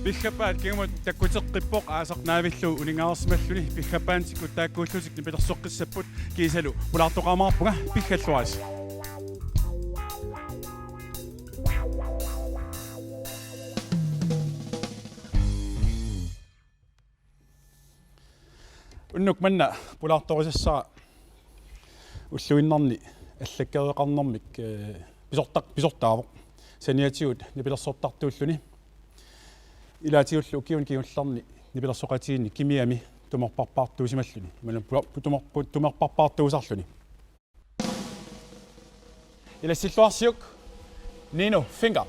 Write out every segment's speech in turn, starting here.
Piggappaat kiimut takkuteqqippoq aasarnaavillu uningaarsimalluni Piggappaantikku taakkuullutik Nipilersortoqarluni kiisalu pulaartoqarmarpuga piggalluas. Unnuk manna pulaartoqisassaa ulluinnarni аллаккереқарнэрмик писортаавоқ саниатигут Nipilersortoqarluni илаатигуллу киун киулларни Nipilersoqatiginni кимиами тумерпарпаартуусималлуни ималун тумерпарпаартуусарлуни илассиллуарсиук Nino finger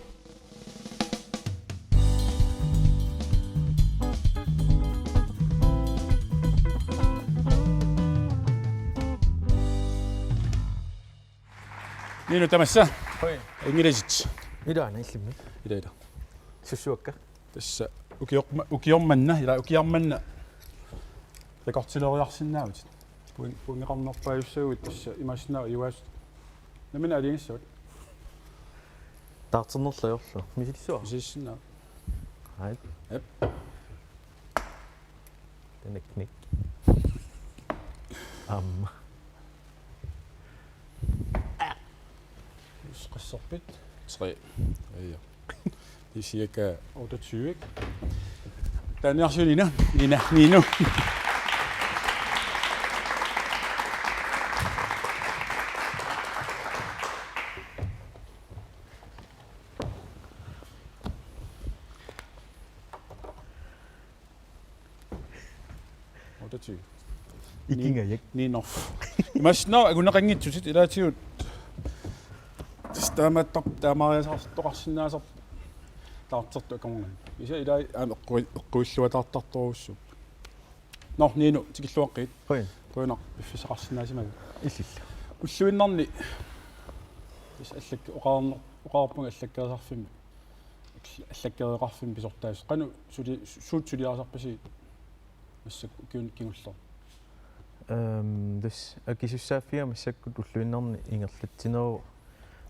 Nino tamassa Hoi. Ingilesits. Ida näillimmi. Ida. Sussuakka. Tässä ukiormanna ila ukiarmanna. Takortiloriarsinnaavut. Puingeqarnerpaayussugut tässä imassnaa iuas. Namina aliingissuut. Taarternerlajorlu. Misillua. Misissnaa. Hai. Yep. Teknik. Qassorpit 3. Ja. Det er cirka 28. Nuannersunina Nino. Ikinga Nino. Masna aguna qangitsusit ilaatigut таамариасарторqarsinnaasar таартерту акамган иса илаа эққуиллуатаартарторуссуп нор нину тикиллуаққит қуинақ пиффисақарсинаасимага иллилла уллуиннарни ис аллак оқаарпунга аллаккерисарфимми аллаккереқарфимми писортаас қану сулиарсарпаси массак киунгуллар дас акисуссааффига массаккут уллуиннарни ингерлатсинеру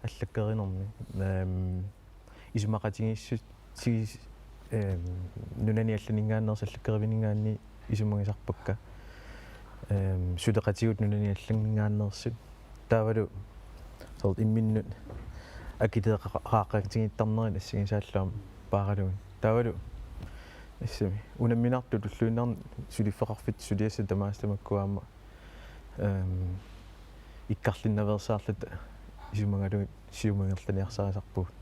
аллаккеринерни исумақатигиссут сигис нунани алланингааннерс аллаккеривинингаанни исумагисарпакка сулеқатигут нунани алланингааннерсут таавалу сорт имминнут акитеқааққактигиттарнерин ассигисааллаам пааралугин таавалу ассами унамминарту туллуиннарни сулиффеқарфит сулиасса тамаастамаккуаама иккарлиннаверсаарлата исумагалугит сиумангерланиарсарисарпугут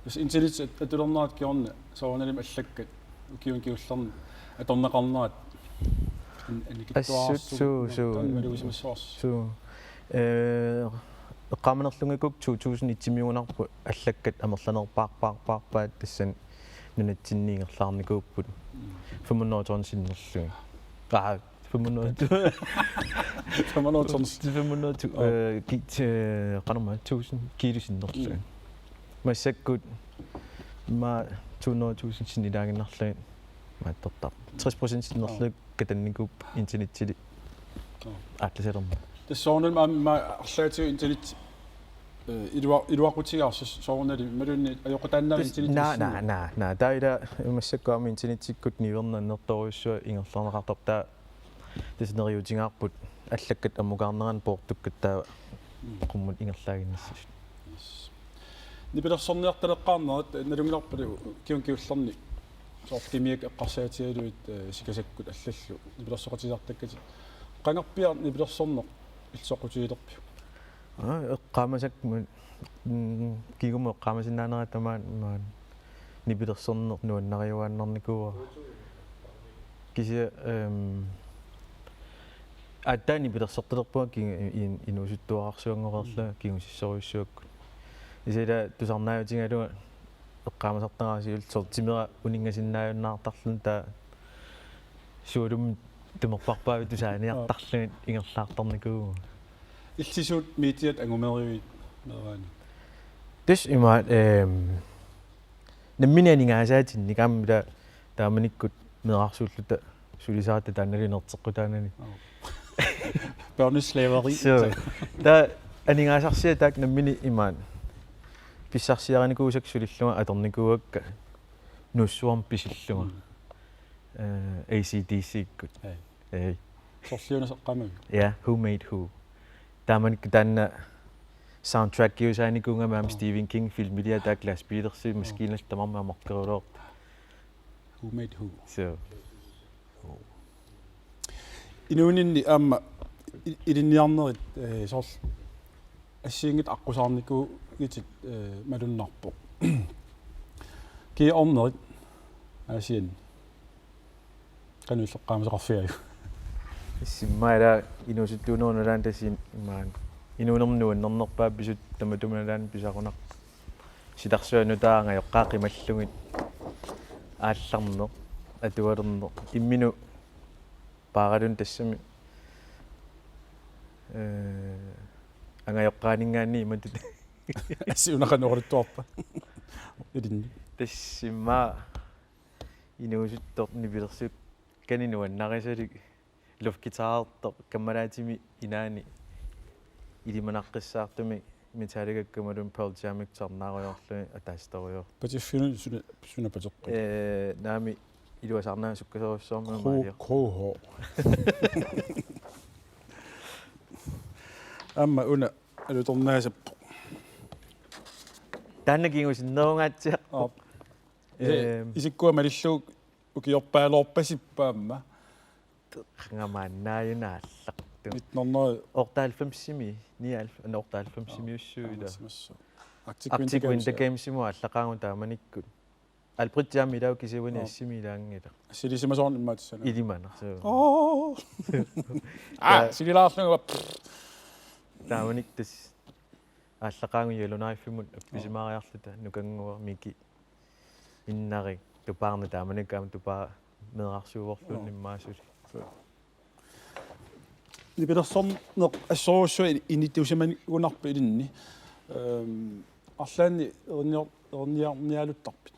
ис интеллит атулернаат киорна соорналим аллаккат укиун киулларни аторнеқарнаат ассутсуу эққаманерлунгикук 2000 аллаккат амерланерпаарпаарпаарпаат тассан нунатсинниингерлаарникууппут 500 тоннсиннерлуги 500 1000 килосиннерлуги массаккут ма 200,000 синилаагиннарлуги мааттортар 60% синнерлуг катанникуп интернеттили атласалерма тассоорнал ма арлаатиу интернет илуақутигарсис соорнали малунни аёқутааннаа интернет на таила массаккуами интернеттиккут нивернаннерторуйссуа ингерлаарнеқартор таа тиснериутингаарпут аллаккат аммукаарнеран поортуккат таа qumмут ингерлаагиннассис Nipilersorniartaleqqaarnerat налунгиларпали киулларни соортимиак эққарсаатигалуит сикасаккут аллаллу Nipilersoqatisaartakkati qangarpiar Nipilersorneq иллсоқутигилерпи эққаамасак кигумо эққаамасиннаанера тамаан Nipilersorneq нуаннариуааннарникуа кися аттаа Nipilersortoqarluni ки инусуттуарарсуангорерла кигусиссоруйссуакку исэла тусарнаавтингалуга эққаамасартарасиул сортимера унингасиннааюннаартарлун таа суулум тумерпарпаави тусааниартарлугит ингерлаартарникуу иллисуут митиат ангумериуит мераани тис имаат намминаанингаасаатинни каммила тааманиккут мерарсууллута сулисаата таанналинертеққутаанани børneslaveri та анингаасарсиа наммини имаат писсарсиараникуусак сулиллуга аторникууакка nussuam pisillunga ACDC-ikkut ei sorliunaseqqamag ja Who Made Who taamanikku taanna soundtrack kiusaanikunga maam Stephen King filmilia taa Glass Petersi maskiinalta tamarma morkeruleort Who Made Who so inuuninni aamma ilinniarnerit soorl ассиингит аққусаарнику гитит малуннарпо киорнерит асиан кануллеққаамасеқарфиагу симмаала инусуттуунерналаан тасин имаан инуунернуаннернерпаа писут таматуманалаан писақунақ ситарсуанутаанга ёққаақималлугит аалларнер атуалернер иммину пааралун тассами ангайоққаанингаанни иматут ассиунақанеқулуттуарпа илинни тассимма инуусуттор нипилерсук канинуаннарисалик луфгитаартор каммалаатими инаани илиманаққиссаартуми металликаккамалун Pearl Jam тарнааруйорлуни атаасториор патиффину суна патеққи наами илуасарнаа суккасоруссоорма маалиа кохо амма уна алуторнаасаппо тааннакингусиннерунгаатсиақ исиккуа малиллуг укиорпаалоорпасиппаамма қангамааннааюнаалларту нитнорнери ортаалфамсими 99 ортаалфамсимиуссууила Arctic Winter Games имуа аллақаагун тааманиккут албритсаами илау кисивани ассими илаангила силисимасоорн иммаатсана илиманерсуу силилаарлуга тааманик тас ааллақаагун ялунаарфимут апписимаариарлута нукангуа мики иннарик тупаарна тааманикаама тупаа медеқарсууворлуун иммаасули Nipilersortoq ассоруссуи инитиусамани унарпа илинни арлаанни ерниарниалуттарпит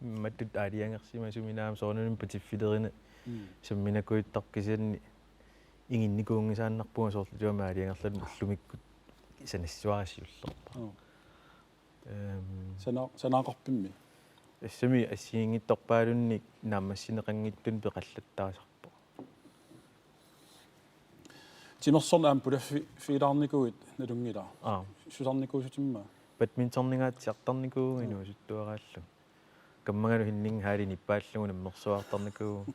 маттут аалиангерсима суминаам соорнуним патиффилерина самминакуиттаркисианни ингинникуунгисааннарпуга соорлутуама аалиангерлат уллумиккут санассуарасиуллерпа санаақарпимми ассами ассиингитторпаалунни наамассинеқангиттун пеқаллаттаасарпа тимерсорн аам пулаффи филаарникуит налунгила сусарникуусутимма бадминтоннингаатсиартарникуу инуусуттуарааллу каммагалу хиннин хаали ниппааллугу наммерсуартарникуу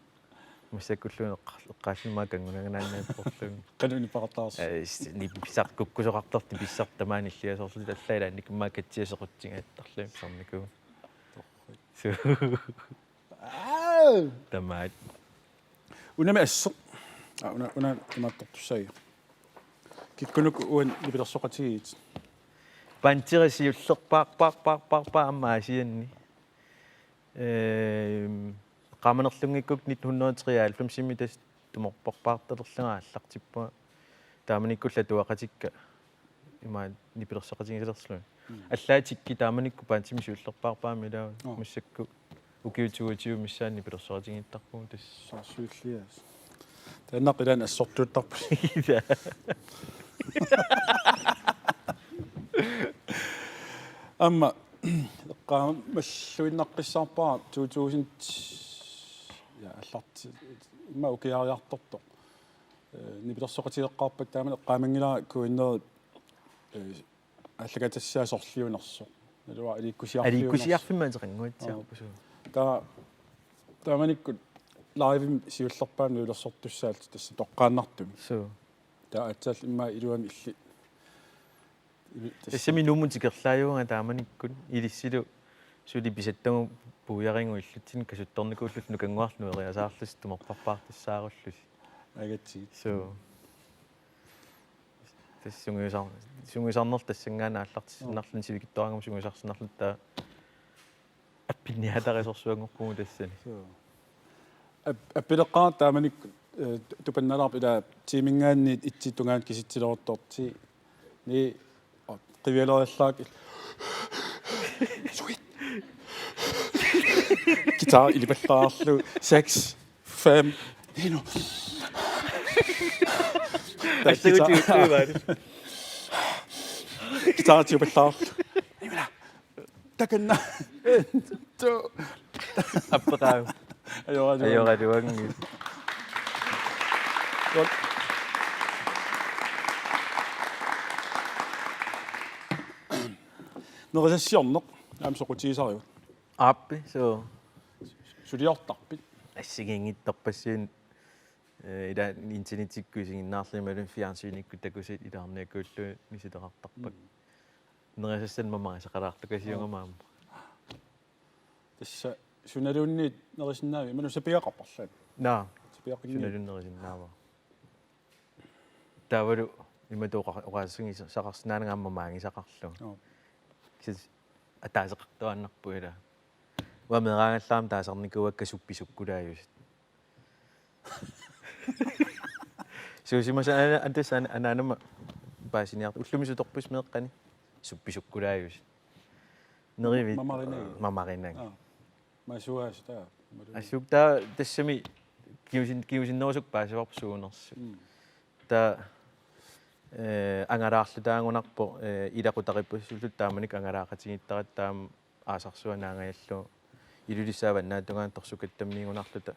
массаккуллуун эққааллимаа кангунаганааннааппорлуун кануни паратаарс нипписақкуккусоқартарти писсартамаани иллиасоорлу таллаила никмаа катсиасеқутсингааттарлуун писарникуу тамаат унами ассеқ una иматтортуссаги киккунук уан нипилерсоқатигиит пантирисиуллерпаақпаақпаақпаақпаа аммаасианни qaamanерlungikkuk 1993 тас туморпорпаарталерлунга аллартиппуа тааманиккулла туақатикка имаа нипилерсоқатигисалерслуни аллаатикки тааманикку пантимисиуллерпаарпаами илаа массакку укиутуутиу миссаанни пилерсоқатигиттарпугу тас сарсуиллиас тааннақилаан ассортуuttарпу амма эққаа маллуиннаққиссаарпаа 2000 я алларт имма укиариарторто нипилерсоқатигеққарпак таамана эққаамангилаа куиннери ааллакаатиссаа сорлиунерсо налуа алииккусиарфиммаатеқангуатсиарпусу тааманиккут лайвим сиуллерпаами улерсортуссаалт тасса тоққааннартуми су таа атсаал имма илуами илли тассами нуумутикерлааюнга тааманиккут илиссилу сули писаттагу пуярингу иллутсин касутторникууллут нукангуарлу эриасаарлус туморпарпаартассааруллус агатси су тассунгуисарнер тассангаана аллартиссиннарлун сивикитторангам сунгуисарсинарлут таа аппинниатарисорсуангорпугу тассани аппилеққаа тааманик тупанналарп ила тимингаанни итситунгаан киситсилерутторти ни қивиалериллаак суит гитар илипаллаарлу 6 5 нину гитар тупаллаарлу имена таканна то Appeqaam. Ajoraluangit. Nerisassionneq aamsoqutigisariut. Appi so Suliortarpit. ассигингиттарпассуин ила интернетиккуисигиннаарлималун фиарсиуникку такусит илаарниаккууллу нисилеқартарпак нерисассан мамарисақалаарлу касиунгамаама Тасса суналуунниит нерисиннаави ману сапиақарпарлаат. наа Сапиақинни. суналуннерисиннаава тавалу иматооқасуги сақарсинаангаамма маангисақарлу кис атаасеқартуаннарпу ила уамераангаллаам таасарникуакка супписуккулааюс суусимаса антасан анаанама паасиниарт уллумисуторпус меэққани супписуккулааюс неривит мамаринаг масуаас таа асукта тассами киусиннерусук паасаварпсуунерсу та ангараарлутаангунарпо илақутариппуссуллут тааманик ангалаақатигиттарат таам аасарсуанаангаяллу илулиссааваннаатунгаан торсукаттаммиигунарлута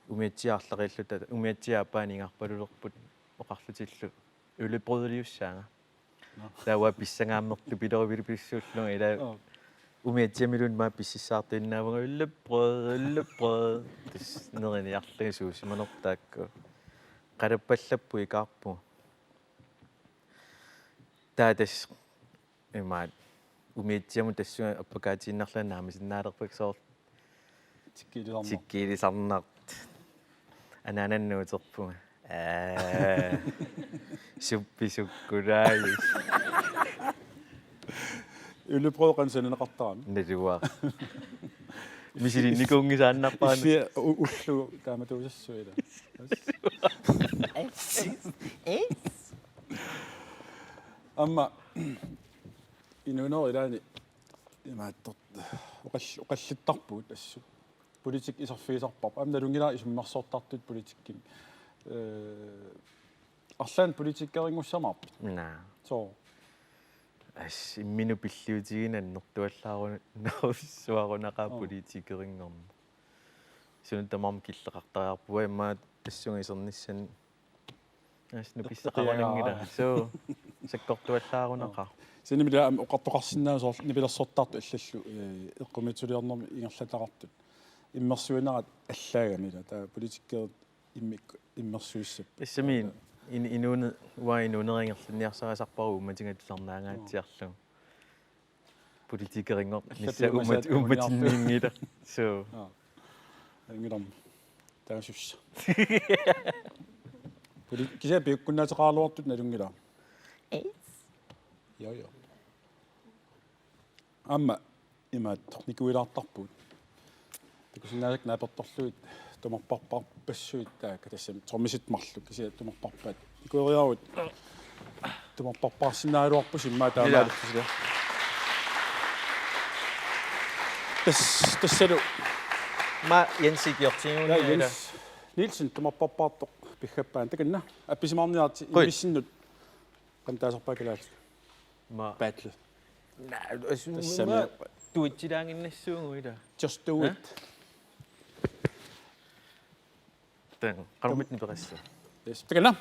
умиатсиаарлақиллута умиатсиаапаанингаарпалулерпут оқарлутиллу улипродулиуссаанга тауа писсангааммерту пилерувилиписсууллунга ила умиатсиамилун маа писсиссаартиннаавага уллаппро тис нерниарлуги суусиманертаакку қараппаллаппу икаарпу таатас имаат умиатсиаму тассуа аппакаатииннарлааннаами синнаалерпаксоор тиккилисарнарт анананнуутерпунга супписуккулааюс уллупрооқан сананеқартарами налуаа мисилинникунгисааннарпаана уллу тааматуусассуила амма инуноо илаани имааттор оқаллиттарпуут ассу политик исерфиисарпап амналунгила исуммарсоортартут политиккин арлаан политиккерингуссамаарпит наа соо ас иммину пиллиутигинаннэртуаллаару наруссуарунақаа политикерингорна сунтамам киллеқартариарпуа имма тассунга исернissan ас нуписсақарнингила соо саккортуаллаарунақаа синимила оқартоқарсинаа соор нипилерсортарту аллаллу эққумитсулиорнэрми ингерлатақартут иммерсуинарат аллаагамила таа политиккерит иммерсуиссап иссамин инуне инунерингерлинниарсарасарпару матингатларнаангаатсиарлу политикерингор нисса умматиннингила соо ингилам таасусса кися пиуккуннаатеқарлуартут налунгила я амма имаат никуилаартарпут такусинаалак нааперторлуит тумарпарпарпассуит таaka тассам тормисит марлу кися тумарпарпаат никуериарут тумарпарпаарсинааруарпус иммаа таамаалуссила тассалу ма янсикиортингуниала Nielsen тумарпарпаартоқ пиггаппаан таканна апписимаарниарти имиссиннут qantaasarpakalaat ма battle тассами туитсилаангиннассуунгуила just do it тэн қармитни перассу таканна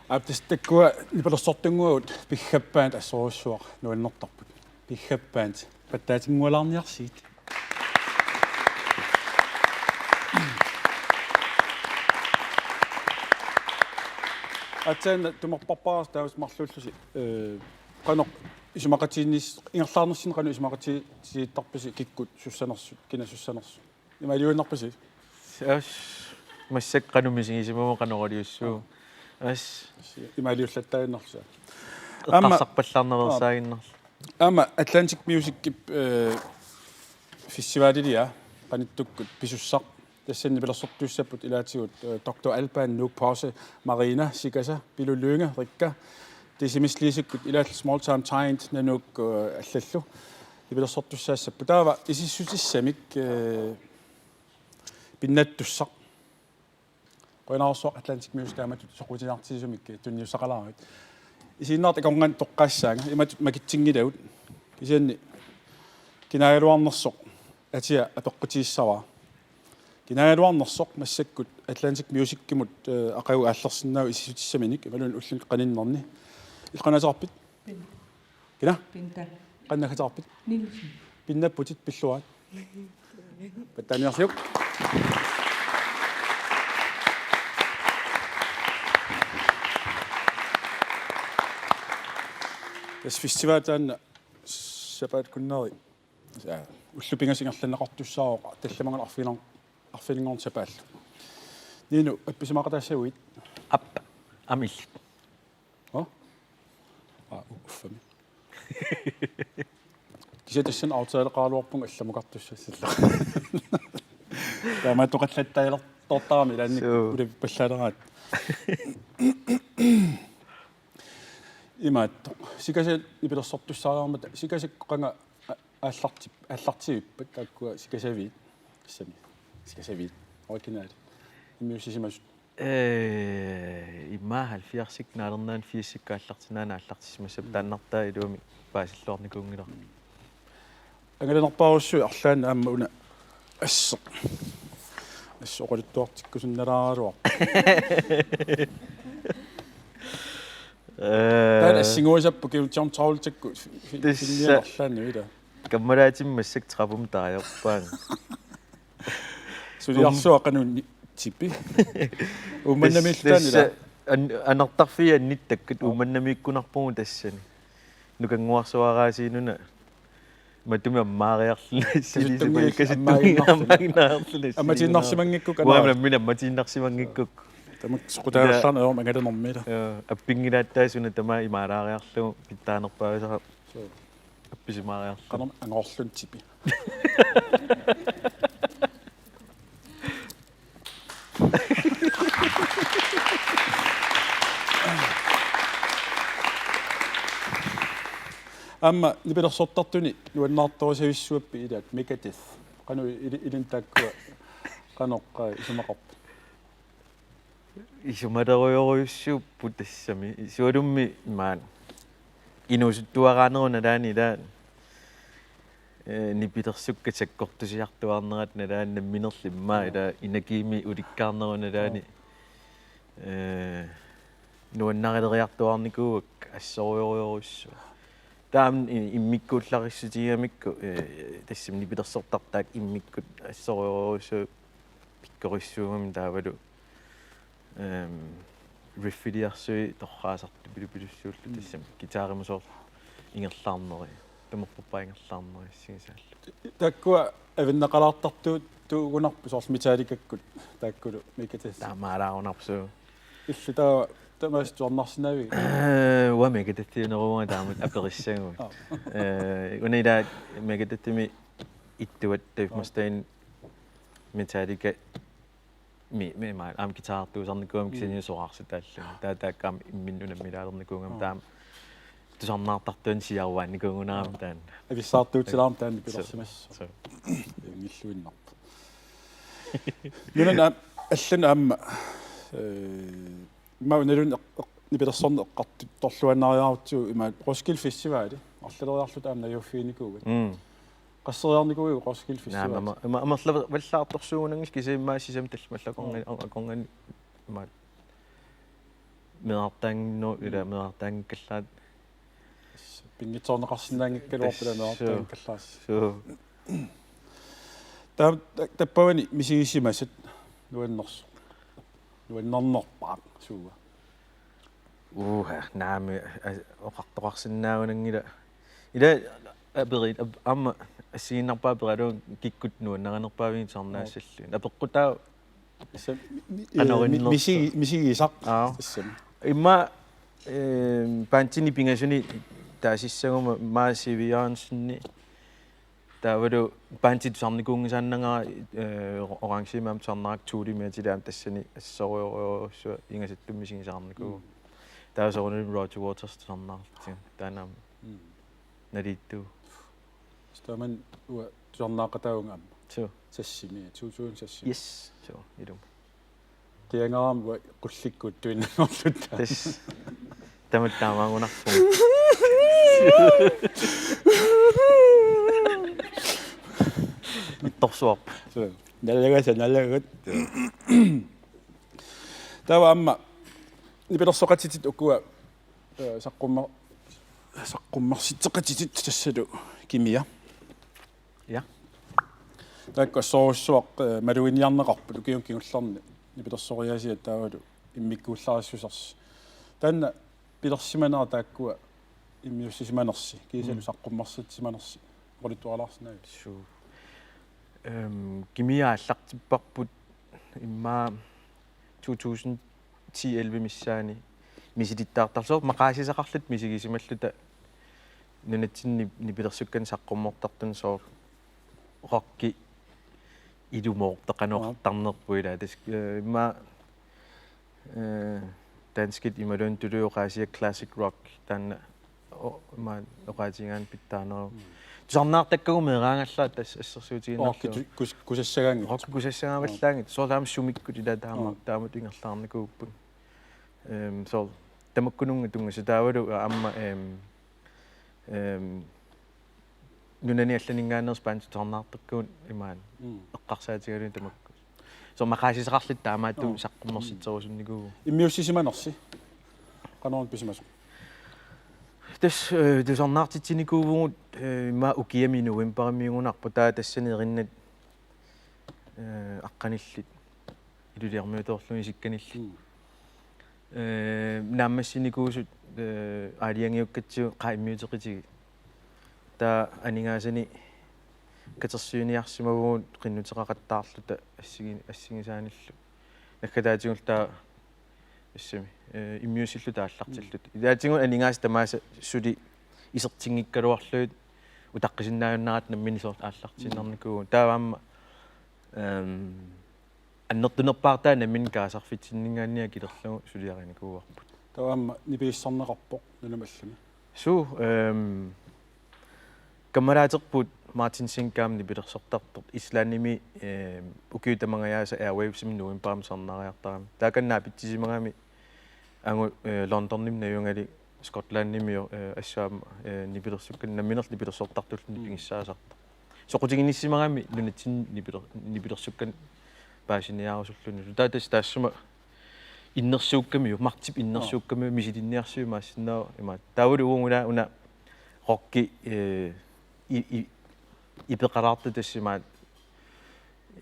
Abtistakua Nipilersortoqarluni Piggappaat assoruissuaq nuannertarput. Piggappaat pattaatingualarniarsiit. Atsen tumarparparas taus marlullusi qanoq isumaqatiinnis ingerlaarnersin qanu isumaqati siittarpisi kikkut sussanersut kinasussanersu. Imaliunnarpisi. Massak qanumisingisimama qanoqaliussuu. As imaliullattainnersa. Qarsarpallarnersaagиннерл. Ama Atlantic Music Festivalia qanittukkut pisussaq tassan Nipilersortuissapput ilaatigut Dr. Alban Nuk Pause Marina Sikasa Pilullyunga Rikka tisimisliisikkut ilaall Small Time Timed nanuk allallu Nipilersortuissaassappu taava isissutissamik pinnattussaq qoinarsorsuaq Atlantic Music taamatut soqutiartisumik tunniussaqalaarut isiinnaart ikongan toqqaassaanga imatut makitsingilaut isianni kinaaluarnersoq atia apeqqutiissava kinaaluarnersoq massakkut Atlantic Music kimut aqagu aallersinnau isisutissaminik imalun ullun qaninnerni ilqanatarpit kina Pinta. qannakatarpit Nilsi. pinnapputit pilluat pattaniarsiuk tas festivaatan sapat kunneri ullupingasingerlanneqartussaaroqa tallamangala arfilinngorn sapaall niinu appisimaqatassauit app amil. uffami кисатассан аутаалеқаалуарпунг алламукартуссассалла таамааттоқаллаттаилертортарами лаанник улаппаллаалераат имаатто сикаса Nipilersortuissaaruarmat сикасаккоқанга ааллартивиппат тааккуа сикасавиит киссами сикасавиит оригинаали иммиуссисимасут имма 70 наалернаан 40 кааллартинаана ааллартисмассап тааннартаа илуами паасиллуарникуунгила ангаланерпааруссуи арлаана аама уна ассоқалуттуартиккусунналааруа таана сингуисаппу киутсарм траултакку финниарлаани вила каммалаатиммассак трапум таajorpaan сулиарсуақанун типи уманнамиллаанила анартарфианниттаккат уманнамииккунарпугу тассани нукангуарсуараасиинуна матуми аммаариарлуна салисипаликкаситтунгиаммагинаарерлуна амматииннарсимангиккук уамнаммина амматииннарсимангиккук тамак сукутаалларна оор магалернэрмила аппингилааттаасуна тама имаалаариарлугу питтаанерпаасара апписимаариарлу qanam angorlun tipi amma Nipilersortartuni nuannaartorisavissуаппи илаат Megadeth qanu ilintaakkua qanoqqaa isumaqarp исумалеруйоруйуссууппу тассами суалумми маан инусуттуарааneruna таани илаа Nipilersukka sakkortusiartuарнерат налаанна минерлиммаа илаа инакиими уликкаарneruna таани нуаннарилериартуарникууак ассоруйоруйоруссу таам иммиккууллариссутигамикку тассим Nipilersortartaak иммиккут ассоруйоруйоруссу пиккориссуугами таавалу рефилиарсуи торраасарту пилупилуссууллу тассам гитааримусоор ингерлаарнери тамерпуппаа ингерлаарнери сигисааллу таккуа авиннеқалаартартуут туугунарпу соорс металликаккут тааккулу Megadeth таамаалаарунарпсуу иллутаа тамаастуарнарсинави уамегататтиунерунга таамут апериссагу унила мегататтими иттуат таимастаин металлика ми маа ам гитаартуусарникуам кисиниусоқарсутааллу тааккаам имминнунаммилаалерникуунгам таам тусарнаартартуан сиаруаанникуунгунаам таан ависсаартуутилаарм таанни пилерсимассо ингиллуиннарпу нунан аллана амма маунерун Nipilersorn eqqartut torluannaariaarutsu ima Roskilde Festival арлалериарлут аамна юффиникуугат qasseriarnikuugu Roskilde Festival наама амерлава валлаарторсуугунангис кисиммаассисам талмаллакорнга акорнга маат medartaanginnu ila medartaangikkallaat pinngitorneqarsinnaangikkaluarpula medartaangikkallaas so tappavani misigissimasat nuannernorpaaq suuga naami oqartoqarsinnaagunangila ila aperit amma assiginnarpaa peraluun kikkut nuannerannerpaavin sarnaassallun apeqqutaa misigisaq imma paantini pingasuni taasissaguma maasiviaansinni taavalu paantit sarnikuungisaannangara orangimaam sarnarak tuulimeatilaam tassani assorioriorussua ingasattum misigisaarnikugu taasorunun Roger Waters sarnaartin taanaam naliittu staman ua sarnaaqataungaam so sassimi 2000 yes so ilum tiangaram ua qullikkut tuinnerlutta tas tamattaamaangunarpum mittorsuarp so nalagat tawa amma Nipilersortitit ukua saqqummarsitteqatitit tassalu kimia ja taakka soorussuaq maluiniarneqarput ukiunkingullarni Nipilersoriasiat taavalu immikkuullarissusars taanna pilersimanera taakkua immiussisimanersi kiisalu saqqummarsitsimanersi qolittuaralaarsinaavi su kimia allartipparput imma 2010-11 missaani misitittaartarsoor maqaasisaqarlut misigisimalluta nunatsinni nipilersukkan saqqummoortartun soor rockki ilumoorteqanoortarnerpuila tas imma danskit imalun tuluoqaasiak classic rock taanna imma oqaatigaan pittaaneru tusarnaartakkagu meeraangallaat tas assersuutiginnarlu kusassagaangi rock kusassagaavallaangit soorlaam sumikkut ila taamut ingerlaarnikuuppun so tamakkununga tungasa taavalu amma nunani allaningaaners paantu tornaartakkuun imaan eqqarsaatigalun tamakku so maqaasisaqarlut taamaattu saqqummersitserusunnikugu immiussisimanersi qanoorn pisimasu tas tusarnaartitsinikuuvugut imma ukiami novemberimiungunarpu taa tassani erinnat aqqanillit iluliarmiutorluni sikkanillit naammassinikuusut aaliangiukkatsiu qaimmiuteqitigi taa aningaasani katersiuniarsimavugut qinnuteqaqattaarluta assigisaanillu nakкатаатигул taa assami immiusillu taallartillut ilaatigun aningaas tamaasa suli isertingikkaluarluut utaqqisinnaajunnaarat namminisort aallartinnarnikugu taavaamma аннертунерпаартаа намин каасарфитсиннингаанниа килерлугу сулиаринакууарпут таама нипииссарнеқарпоқ нунамаллами су камараатерпут мартин синкаам нипилерсортартор ислааними укиутамангаяаса airwaves-ими нуимпаам сарнаариартарами тааканнаа питсисимагами ангу лондонним наюнгали скотланднимио ассаама нипилерсуккан намминерл нипилерсортартуллни пигиссаасарта соқутигиниссимагами нунатсин нипилерсуккан паасиниаарусуллуни таатас таассума иннерсууккамиу мартип иннерсууккамиу мисилинниарсуимаассинаа има таавулу унгуна уна рокки ипеқалаарту тассимаат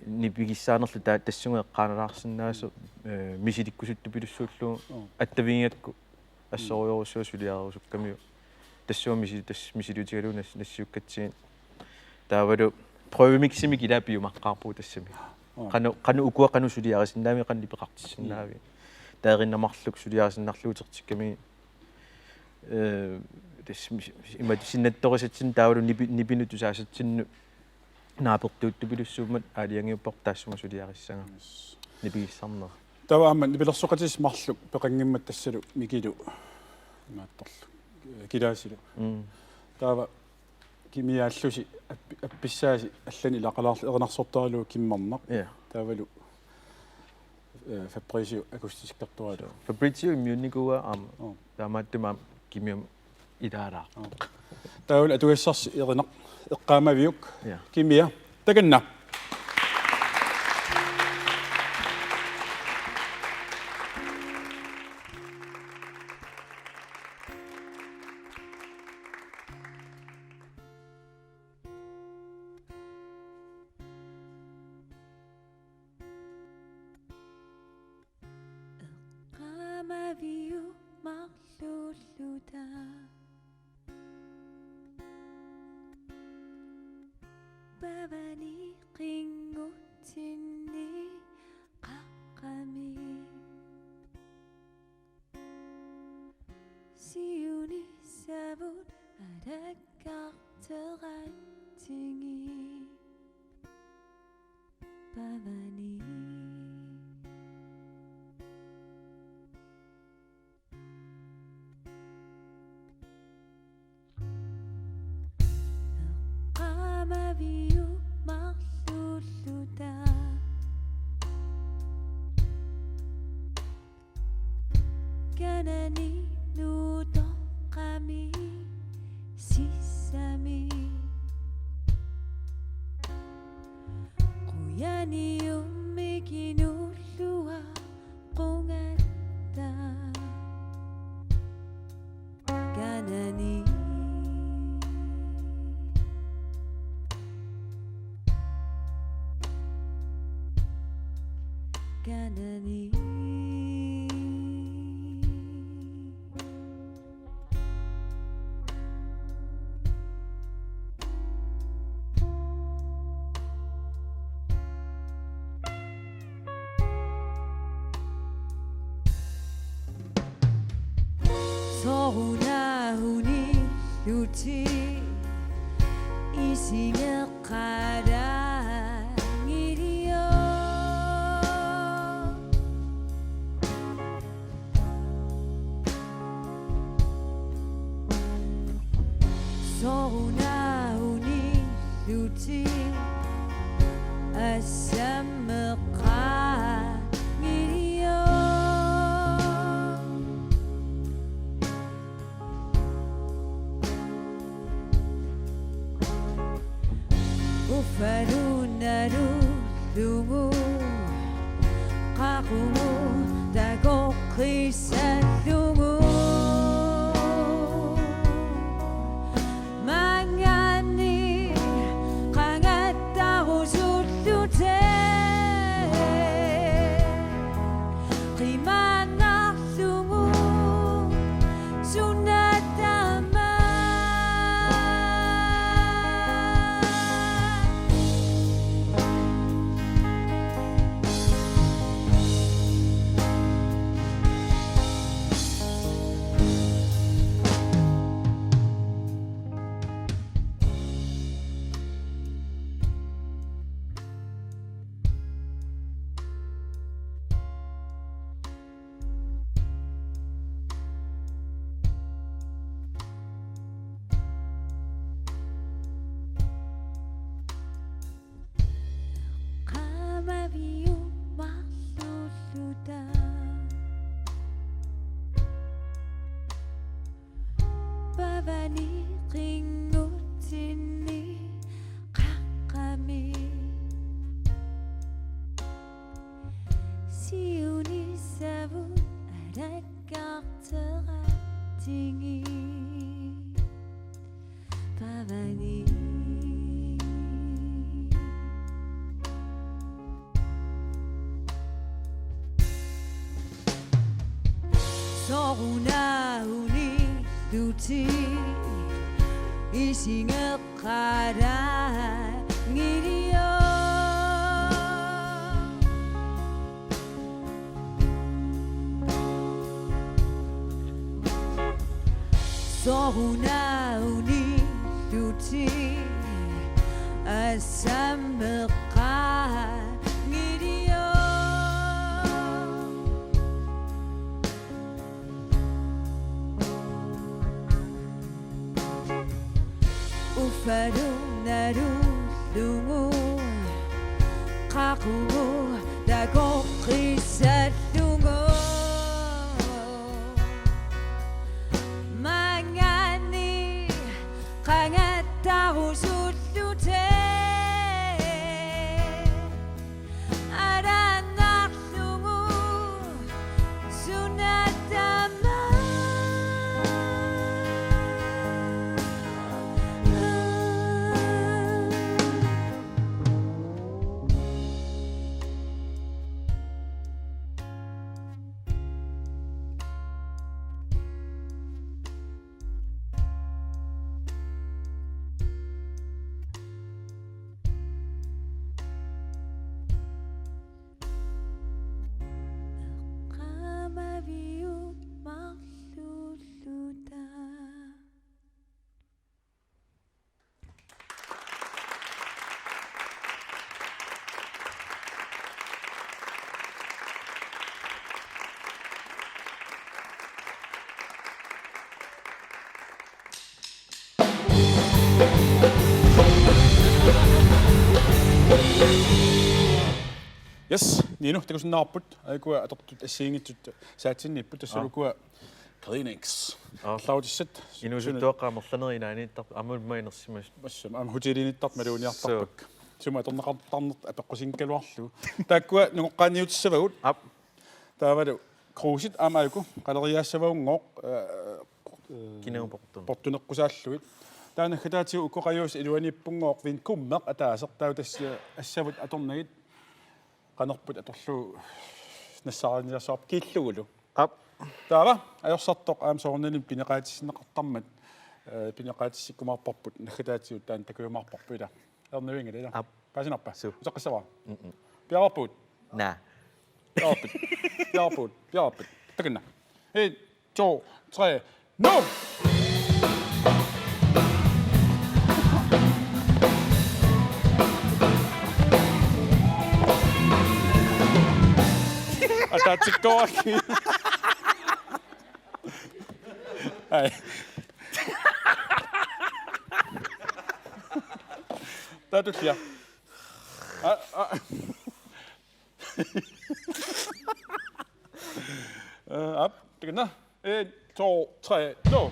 нипигиссаанерлу таа тассунга эққааналаарсинаасу мисиликкусутту пилуссууллугу аттавингакку ассориоруссуа сулиаарусуккамиу тассуа мисилутигалуна нассиуккатсигин таавалу прøvemiximik илаапиу маққарпуу тассами qanu ukua qanu suliarisinnami qanni peqartissannaavi taerinnamarluk suliarisinnarluutertikkami imatissinnattorisatsin taavalu nipinu tusaasatsinnu naapertuuttu pilussuummat aaliangiupper taassuma suliarissanga nipigissarner tava amma nipilersoqatis marluk peqanngimmat tassalu mikilu imaattorlu kilaasilu tava kimiaallusi appissaasi allani ilaqalaarlu erinarsortalugu kimmarnaq taavalu Fabrizio akustiskertualu Fabrizio immuunnikuua aama taamaattumaam kimium idaaraar taavul atugassarsi erinaq eqqaamaviuk kimia takanna terratingi pavani eqqamaviu marlulluta kanani nutoqqami sissami quyani ummikinullua qungatta kanani kanani sonilluunniit isingeqqarangiriyo sonilluunniit assammeqqangiriyo nuannersununnlu qaqumu tagoqqissallugu mangani qangattarusullute oqimaannersugu Nunaata qamaviu marlulluta pavani qingutsini qaqqami siuni savun arakkarteratingi pavani sonilluunniit isingeqqarangiriyo sonilluunniit assammeqqangiriyo nuannersununnlu qaqumu tagoqqissallugu mangani qangattarusullute arannarlugu Nunaata Yes, Nino, det kunne napput. Jeg kunne at du synge til satinnipput, det så du kunne Kleenex. Laudisset. Inu suttuaqqaa merlanerinaaniittaq amulmainersimas. Am hotellinittart maluuniartarpuk. Suma torneqartarnert apaqqusinkaluarlu. Taakkua nuqqaaniutsavagut. Ap. Taavalu kruusit amaaku qaleriaassavaungoq portuneqqusaalluit. Taana khataati ukoqajuus iluanippungoq vinkummeq ataaseq tau tassi assavut atornagit qanerput atorlu nassariniassaarp kiillugulu. Ap. Taava ajorsortoq aam soornalin pineqaatissinneqartarmat pineqaatissikkumaarparput nakhataatiut taan takuumaarparpuila. Ernuingala. Ap. Paasinarpa. Usaqqissava. Piaraput. Na. Piaraput. Takinna. 1, 2, 3. Nu! Ataatsikkoaki. Ai. Taatusia. Op. Takinna. 1, 2, 3, nu!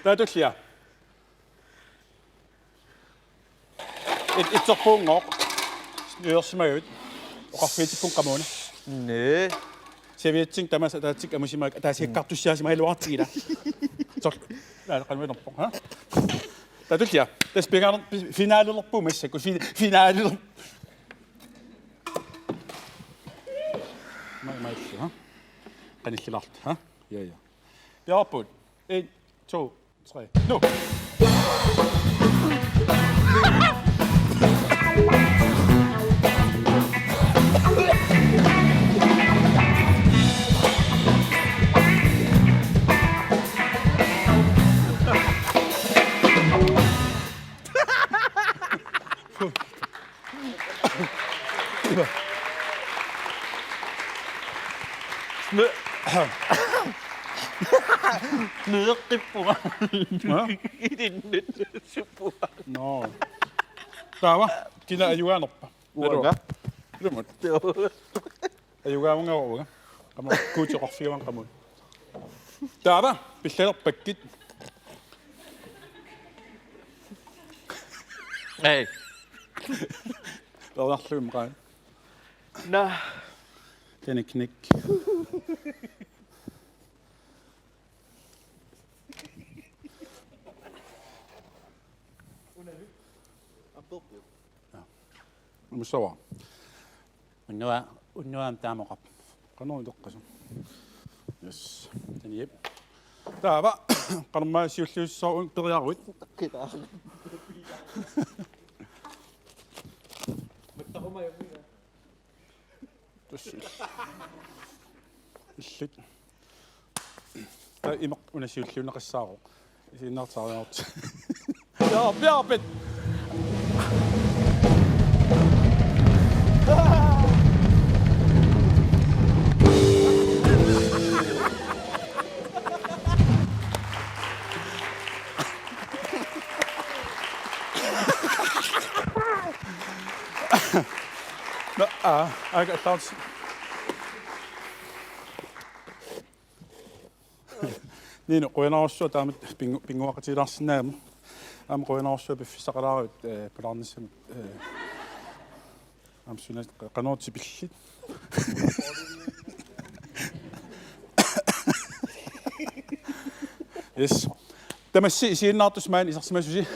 Taatusia. Itsorpuungoq nyuersimagut oqarfiitippun qamuuna. Nee. Seviatsin tamas ataatsik amusimaak ataasiakkartussiaasima iluartigila. Sor. La qalminerpo, ha? Taatusia. Taspigaar finaalerpu massakku finaaler. Ma illu, ha? Qanillilart, ha? Ja. Piaraput. 1, 2, 3. Nu! Nederqippua. Idinnittupua. No. Taava kila ayuaanerpa. Uanga. Lumut. Ayugaavunga uga. Qama kuutiqorfiuan qamun. Taava pillerpakkit. Hey. Lornarlum qaan. Na. Teniknik. Musawa. Unnuam taamaqap. Qanu toqqasu. Yes. Taniyep. Taava qarma siulluussoorun periaruit. Mattaquma yamina. Tussil. Illit. Ta imaq unasiulluunaqassaaru. Isiinnaartaariart. Ja, piarpit. I got thoughts. Nino, qoinaarsuа taamit pinguaatersortarluni am qoinaarsuа piffisaqalaaruut pulaarnissamut Am sunat qanoortipillit. Yes. Tamassi isiinnaartusmaan isarsimasusi.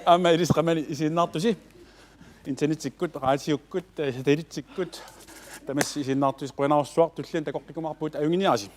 Amma ilisqamani isiinnaartusi. Internetikkut, raatiukkut, satellittikkut. Tamassi isiinnaartus qinaarsuar tullian takoqqikumarpuut ajunginiasi.